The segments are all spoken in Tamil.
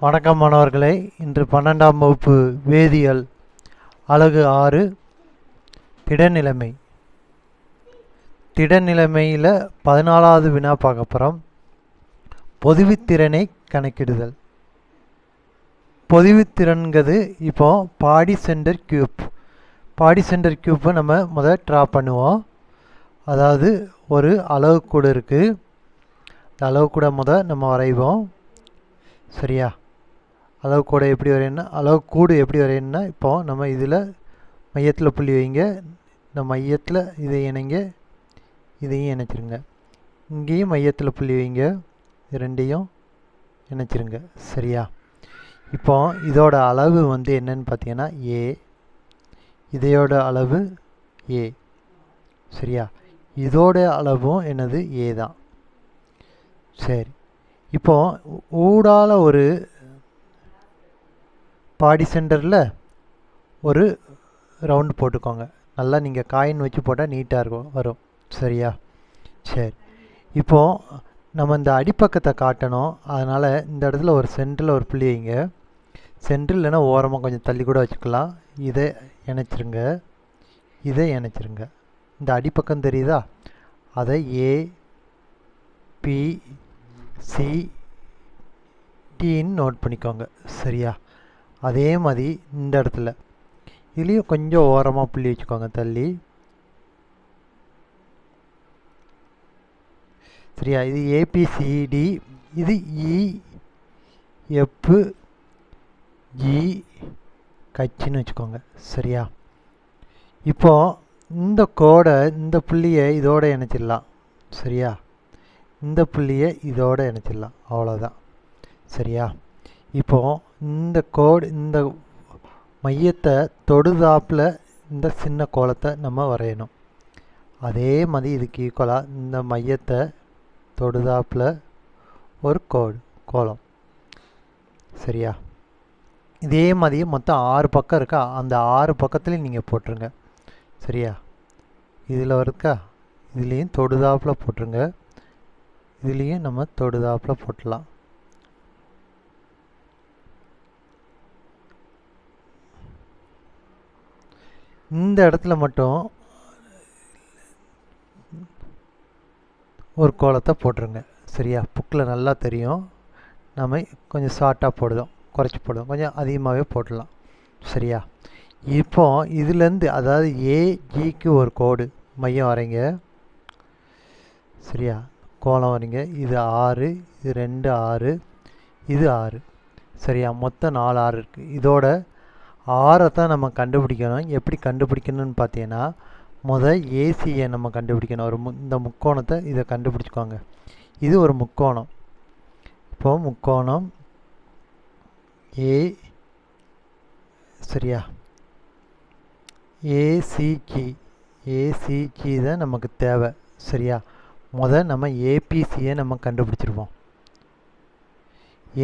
வணக்கம் மாணவர்களே, இன்று 12ஆம் வகுப்பு வேதியியல் அலகு 6 திடநிலைமை. திடநிலைமையில் 14வது வினா பார்க்க போகிறோம். பொதுவித்திறனை கணக்கிடுதல். பொதுவித்திறன்கிறது இப்போ பாடி சென்டர் கியூப்பை நம்ம முதல் ட்ரா பண்ணுவோம். அதாவது ஒரு அளவு கூட இருக்குது. இந்த அளவு கூட நம்ம வரைவோம். சரியா? அளவு கூட எப்படி வரையணும்னா, அளவு கூடு எப்படி வரையணும்னா, இப்போ நம்ம இதில் மையத்தில் புள்ளி வைங்க. இந்த மையத்தில் இதை இணைங்க, இதையும் இணைச்சிருங்க. இங்கேயும் மையத்தில் புள்ளி வைங்க, ரெண்டையும் இணைச்சிருங்க. சரியா? இப்போ இதோட அளவு என்னன்னு பார்த்தீங்கன்னா ஏ, இதையோட அளவு ஏ. சரியா? இதோட அளவும் என்னது ஏ தான். சரி, இப்போ ஊடால ஒரு பாடி சென்டரில் ஒரு ரவுண்டு போட்டுக்கோங்க. நல்லா நீங்கள் காயின் வச்சு போட்டால் நீட்டாக வரும். சரியா? சரி, இப்போது நம்ம இந்த அடிப்பக்கத்தை காட்டணும். அதனால் இந்த இடத்துல ஒரு சென்டரில் ஒரு புள்ளி வைங்க. சென்டர் இல்லைன்னா ஓரமாக கொஞ்சம் தள்ளி கூட வச்சுக்கலாம். இதை இணைச்சிருங்க, இதை இணைச்சிருங்க. இந்த அடிப்பக்கம் தெரியுதா? அதை ஏ பி சி டின்னு நோட் பண்ணிக்கோங்க. சரியா? அதே மாதிரி இந்த இடத்துல இதுலேயும் கொஞ்சம் ஓரமாக புள்ளி வச்சுக்கோங்க தள்ளி. சரியா? இது ஏபிசிடி, இது இஎஃப் ஜி கட்சின்னு வச்சுக்கோங்க. சரியா? இப்போது இந்த கோடை, இந்த புள்ளியை இதோட இணைச்சிடலாம். சரியா? இந்த புள்ளியை இதோட இணைச்சிடலாம். அவ்வளோதான். சரியா? இப்போது இந்த கோடு, இந்த மையத்தை தொடுதாப்பில் இந்த சின்ன கோலத்தை நம்ம வரையணும். அதே மாதிரி இதுக்கு ஈக்குவலாக இந்த மையத்தை தொடுதாப்பில் ஒரு கோலம். சரியா? இதே மாதிரி மொத்தம் 6 பக்கம் இருக்கா, அந்த 6 பக்கத்துலேயும் நீங்கள் போட்டுருங்க. சரியா? இதில் இருக்கா, இதுலேயும் தொடுதாப்பில் போட்டுருங்க, இதுலேயும் நம்ம தொடுதாப்பில் போட்டுடலாம். இந்த இடத்துல மட்டும் ஒரு கோலத்தை போட்டுருங்க. சரியா? புக்கில் நல்லா தெரியும். நம்ம கொஞ்சம் ஷார்ட்டாக போடுதோம், குறைச்சி போடுவோம், கொஞ்சம் அதிகமாகவே போடலாம். சரியா? இப்போ இதுலேருந்து, அதாவது ஏஜிக்கு ஒரு கோடு மையம் வரைங்க. சரியா? கோலம் வரைங்க. இது 6, இது 2 6, இது 6. சரியா? மொத்தம் 4 6 இருக்குது. இதோட 6 தான் நம்ம கண்டுபிடிக்கணும். எப்படி கண்டுபிடிக்கணும்னு பார்த்தீங்கன்னா, முதல் ஏசியை நம்ம கண்டுபிடிக்கணும். இந்த முக்கோணத்தை இதை கண்டுபிடிச்சிக்கோங்க. இது ஒரு முக்கோணம். இப்போது முக்கோணம் ஏ. சரியா? ஏசிஜி தான் நமக்கு தேவை. சரியா? முதல் நம்ம ஏபிசியை நம்ம கண்டுபிடிச்சிருவோம்.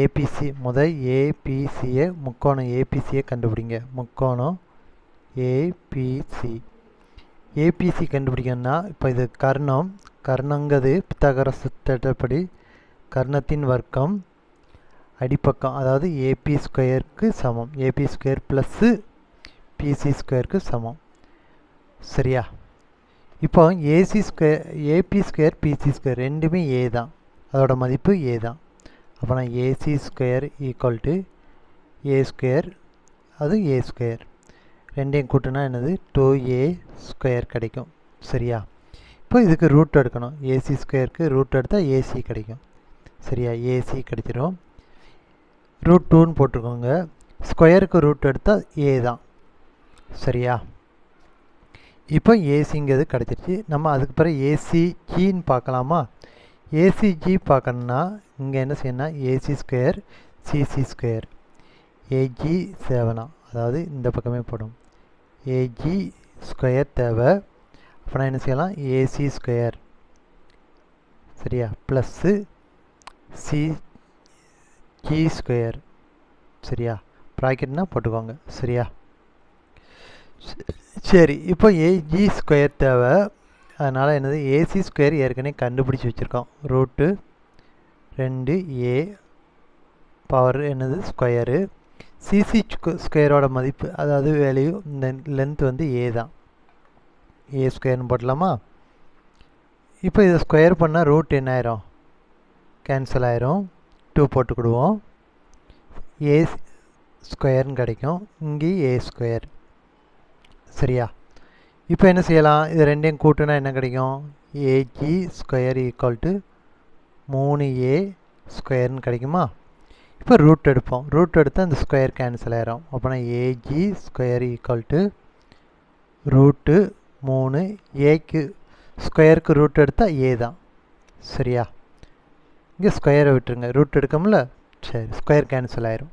ஏபிசி, முதல் ஏபிசியை, முக்கோணம் ஏபிசியை கண்டுபிடிங்க. முக்கோணம் ஏபிசி கண்டுபிடிக்கணும்னா, இப்போ இது கர்ணங்கிறது பித்தகரஸ் தேற்றப்படி கர்ணத்தின் வர்க்கம் அடிப்பக்கம், அதாவது ஏபி ஸ்கொயருக்கு சமம். ஏபி ஸ்கொயர் ப்ளஸ்ஸு பிசி ஸ்கொயருக்கு சமம். சரியா? இப்போ ஏபி ஸ்கொயர் பிசி ஸ்கொயர் ரெண்டுமே ஏ தான், அதோட மதிப்பு ஏ தான். அப்போ நான் AC square equal to A square, அது ஏ ஸ்கொயர், ரெண்டையும் கூட்டினா என்னது 2a ஸ்கொயர் கிடைக்கும். சரியா? இப்போ இதுக்கு ரூட் எடுக்கணும். ஏசி ஸ்கொயருக்கு ரூட் எடுத்தால் ஏசி கிடைக்கும். சரியா? ஏசி கிடைச்சிரும். √2ன்னு போட்டுக்கோங்க. ஸ்கொயருக்கு ரூட் எடுத்தால் ஏ தான். சரியா? இப்போ ஏசிங்கிறது கிடச்சிருச்சு. நம்ம அதுக்கு பிறகு ஏசிஜின்னு பார்க்கலாமா? ஏசிஜி பார்க்கணுன்னா இங்கே என்ன செய்யணும்னா, AC square CC square, AG சேவனா, அதாவது இந்த பக்கமே போடும். ஏஜி ஸ்கொயர் தேவை. அப்போ நான் என்ன செய்யலாம், ஏசி ஸ்கொயர். சரியா? Plus CG square. சரியா? ப்ராக்கெட்னா போட்டுக்கோங்க. சரியா? சரி, இப்போ ஏஜி ஸ்கொயர் தேவை. அதனால் என்னது, ஏசி ஸ்கொயர் ஏற்கனவே கண்டுபிடிச்சி வச்சுருக்கோம். √2a பவர் என்னது ஸ்கொயரு. சிசி ஸ்கொயரோட மதிப்பு அதாவது வேல்யூ இந்த லென்த் வந்து ஏ தான், ஏ ஸ்கொயர்னு போடலாமா. இப்போ இதை ஸ்கொயர் பண்ணால் ரூட் என்ன ஆயிரும், கேன்சல் ஆயிரும். 2 போட்டுக்கிடுவோம். ஏ ஸ்கொயர்னு கிடைக்கும், இங்கே ஏ ஸ்கொயர். சரியா, இப்போ என்ன செய்யலாம், இது ரெண்டையும் கூட்டுனா என்ன கிடைக்கும், AG square equal to 3a ஸ்கொயர்னு கிடைக்குமா. இப்போ ரூட் எடுப்போம், ரூட் எடுத்தால் அந்த ஸ்கொயர் கேன்சல் ஆயிரும். அப்போனா AG square equal to root 3, ஏக்கு ஸ்கொயருக்கு ரூட் எடுத்தால் ஏ தான். சரியா, இங்கே ஸ்கொயரை விட்டுருங்க, ரூட் எடுக்கமுல, சரி ஸ்கொயர் கேன்சல் ஆயிரும்.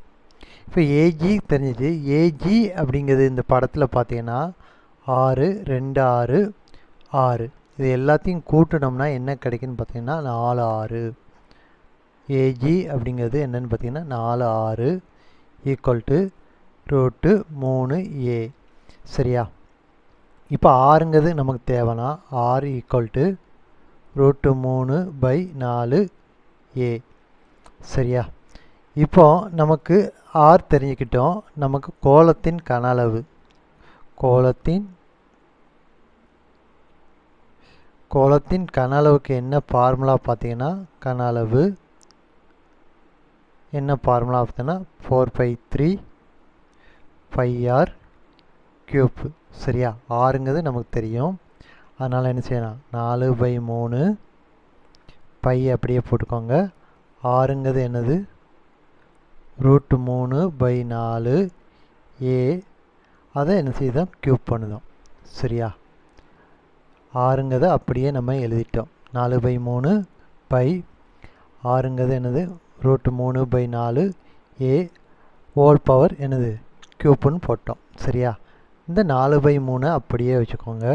இப்போ ஏஜி தெரிஞ்சிச்சு. ஏஜி அப்படிங்கிறது இந்த படத்தில் பார்த்தீங்கன்னா 6 2 6 6, இது எல்லாத்தையும் கூட்டினோம்னா என்ன கிடைக்குன்னு பார்த்தீங்கன்னா 4 6. ஏஜி அப்படிங்கிறது என்னென்னு பார்த்தீங்கன்னா 4 6 ஈக்குவல் டு ரூட்டு 3a. சரியா, இப்போ ஆறுங்கிறது நமக்கு தேவைன்னா 6 ஈக்குவல் டு ரூட்டு 3/4a. சரியா, இப்போ நமக்கு ஆர் தெரிஞ்சுக்கிட்டோம். நமக்கு கோளத்தின் கன அளவு, கோளத்தின் கன அளவுக்கு என்ன ஃபார்முலா பார்த்தீங்கன்னா, கன அளவு என்ன ஃபார்முலா பார்த்தீங்கன்னா 4/3 πr கியூப். சரியா, ஆறுங்கிறது நமக்கு தெரியும், அதனால் என்ன செய்யலாம் 4/3 பை அப்படியே போட்டுக்கோங்க. ஆறுங்கிறது என்னது ரூட்டு 3/4a, அதை என்ன செய்தோம் கியூப் பண்ணுதோம். சரியா, ஆறுங்கிறத அப்படியே நம்ம எழுதிட்டோம். 4/3 பை ஆறுங்கிறது என்னது ரூட்டு 3/4a ஹோல் பவர் என்னது கியூப்புன்னு போட்டோம். சரியா, இந்த 4/3 அப்படியே வச்சுக்கோங்க,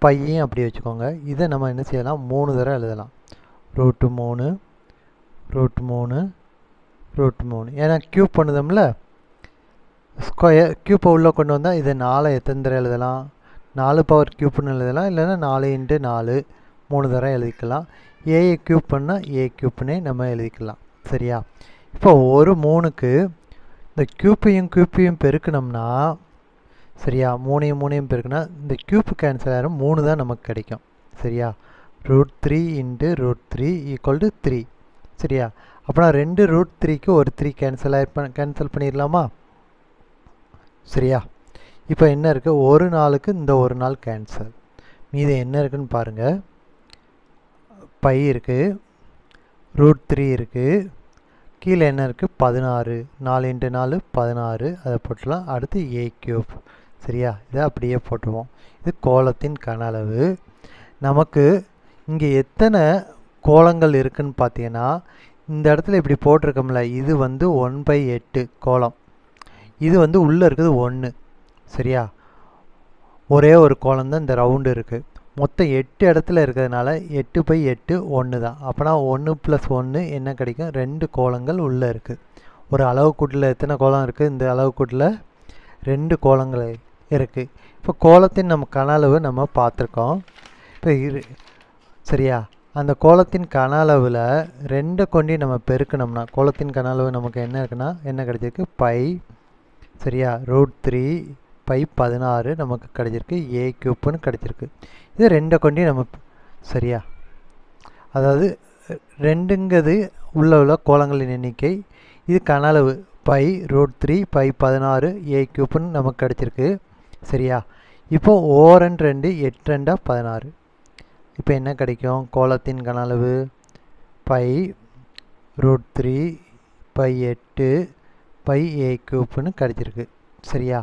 பையையும் அப்படியே வச்சுக்கோங்க. இதை நம்ம என்ன செய்யலாம் 3 தடவை எழுதலாம். ரூட்டு 3 ரூட் 3 ரூட் 3, ஏன்னா கியூப் பண்ணுதோம்ல, ஸ்கொயர் கியூப்பை உள்ளே கொண்டு வந்தால் இதை 4 எத்தனை தடவை எழுதலாம், 4 பவர் கியூப்னு எழுதலாம், இல்லைன்னா 4 × 4 3 தடவை எழுதிக்கலாம். ஏயை கியூப் பண்ணால் ஏ கியூப்னே நம்ம எழுதிக்கலாம். சரியா, இப்போ ஒரு 3க்கு இந்த கியூப்பையும் பெருக்கணும்னா, சரியா 3யும் 3யும் பெருக்குனா இந்த கியூப் கேன்சல் ஆகிரும், 3 தான் நமக்கு கிடைக்கும். சரியா, ரூட் 3 × ரூட் 3 ஈக்குவல் டு 3. சரியா, அப்போனா 2 ரூட் 3க்கு ஒரு 3 கேன்சல் பண்ணிடலாமா. சரியா, இப்போ என்ன இருக்குது, ஒரு நாளுக்கு இந்த ஒரு நாள் கேன்சல், மீது என்ன இருக்குதுன்னு பாருங்கள். பை இருக்குது, ரூட் 3 இருக்குது, கீழே என்ன இருக்குது 16, 4 × 4 16, அதை போட்டுலாம். அடுத்து ஏ கியூப். சரியா, இதை அப்படியே போட்டுருவோம். இது கோளத்தின் கன அளவு. நமக்கு இங்கே எத்தனை கோளங்கள் இருக்குதுன்னு பார்த்தீங்கன்னா, இந்த இடத்துல இப்படி போட்டிருக்கோம்ல, இது வந்து 1/8 கோளம், இது வந்து உள்ளே இருக்குது 1. சரியா, ஒரே ஒரு கோளம் தான் இந்த ரவுண்டு இருக்குது. மொத்தம் 8 இடத்துல இருக்கிறதுனால 8/8 1 தான். அப்போனா 1 + 1 என்ன கிடைக்கும், 2 கோளங்கள் உள்ளே இருக்குது. ஒரு அளவுக்கூட்டில் எத்தனை கோளம் இருக்குது, இந்த அளவுக்கூட்டில் 2 கோளங்கள் இருக்குது. இப்போ கோளத்தின் நம்ம கன அளவு நம்ம பார்த்துருக்கோம். இப்போ சரியா, அந்த கோளத்தின் கன அளவில் 2 கொண்டு நம்ம பெருக்கணும்னா கோளத்தின் கன அளவு நமக்கு என்ன இருக்குன்னா என்ன கிடைச்சிருக்கு, பை. சரியா, ரூட் 3 பை 16 நமக்கு கிடைச்சிருக்கு, ஏ கியூப்னு கிடைச்சிருக்கு. இது 2 கொண்டு நம்ம சரியா, அதாவது 2ங்கிறது உள்ள கோளங்களின் எண்ணிக்கை, இது கன அளவு பை ரூட் 3 பை 16 ஏ கியூப்னு நமக்கு கிடைச்சிருக்கு. சரியா, இப்போது ஓரன் 2 8 2 16. இப்போ என்ன கிடைக்கும், கோளத்தின் கன அளவு பை ரூட் 3 பை 8 பை ஏ கியூப்னு கிடைச்சிருக்கு. சரியா,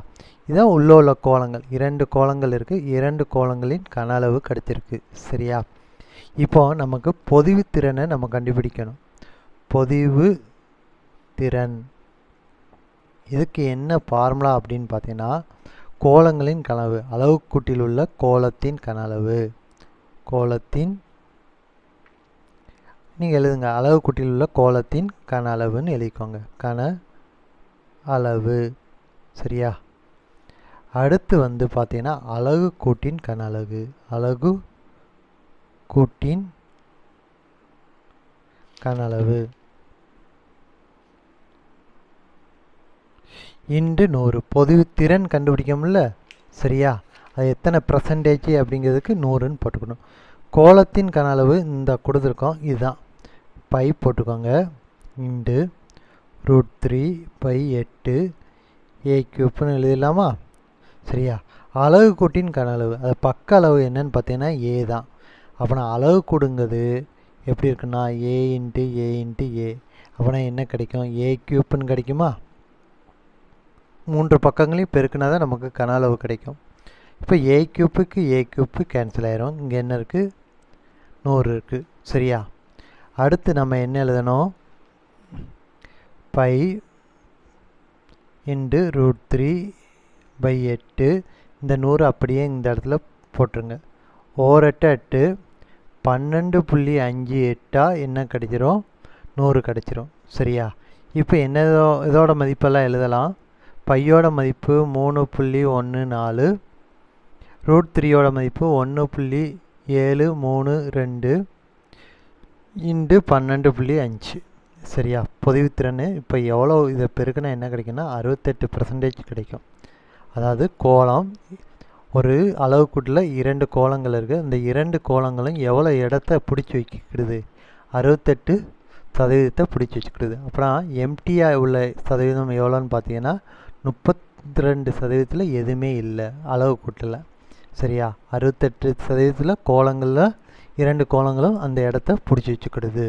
இதான் உள்ள கோளங்கள், 2 கோளங்கள் இருக்குது, 2 கோளங்களின் கன அளவு கிடைச்சிருக்கு. சரியா, இப்போ நமக்கு பொதிவு திறனை நம்ம கண்டுபிடிக்கணும். பொதிவு திறன், இதுக்கு என்ன ஃபார்முலா அப்படின்னு பார்த்தீங்கன்னா, கோளங்களின் கன அளவு, அளவுக்கூட்டில் உள்ள கோளத்தின் கன அளவு, கோளத்தின் நீங்கள் எழுதுங்க, அளவுக்கூட்டில் உள்ள கோளத்தின் கன அளவுன்னு எழுதிக்கோங்க, கன அளவு. சரியா, அடுத்து வந்து பார்த்தீங்கன்னா அலகு கூட்டின் கன அளவு, அலகு கூட்டின் கன அளவு. இன்டு 100 பொதுத்திறன் கண்டுபிடிக்கோம்ல, சரியா? அது எத்தனை % அப்படிங்கிறதுக்கு 100ன்னு போட்டுக்கணும். கோளத்தின் கன அளவு இந்த கொடுத்துருக்கோம், இதுதான் பை போட்டுக்கோங்க. Into √3/8 a³ எழுதிடலாமா? சரியா? அலகு கூட்டின் கன அளவு, அது பக்க அளவு என்னன்னு பார்த்தீங்கன்னா ஏ தான். அப்போனா அலகு கூடுங்கிறது எப்படி இருக்குன்னா a × a × a. அப்போனா என்ன கிடைக்கும்? a³ கிடைக்குமா? 3 பக்கங்களையும் பெருக்கினா தான் நமக்கு கன அளவு கிடைக்கும். இப்போ a³ a³ கேன்சல் ஆயிரும். இங்கே என்ன இருக்குது? 100 இருக்குது. சரியா? அடுத்து நம்ம என்ன எழுதணும்? Pi into √3/8. இந்த 100 அப்படியே இந்த இடத்துல போட்டுருங்க. ஓரெட்டு 8 12.58 என்ன கிடைச்சிரும்? 100 கிடைச்சிரும். சரியா? இப்போ என்ன இதோட மதிப்பெல்லாம் எழுதலாம். பையோட மதிப்பு 3.14, √3யோட மதிப்பு 1.732 இன்டு 12.5. சரியா? பொதுவித்திறன் இப்போ எவ்வளோ இதை பெருக்குனா என்ன கிடைக்குன்னா 68% கிடைக்கும். அதாவது கோளம் ஒரு அளவுக்கூட்டில் 2 கோளங்கள் இருக்குது. அந்த 2 கோளங்களும் எவ்வளோ இடத்த பிடிச்சி வைக்கிடுது? 68% பிடிச்சி வச்சுக்கிடுது. அப்புறம் எம்டியாக உள்ள சதவீதம் எவ்வளோன்னு பார்த்தீங்கன்னா 32% எதுவுமே இல்லை அளவுக்கூட்டில். சரியா? 68% கோளங்களில் 2 கோளங்களும் அந்த இடத்த பிடிச்சி வச்சுக்கிடுது.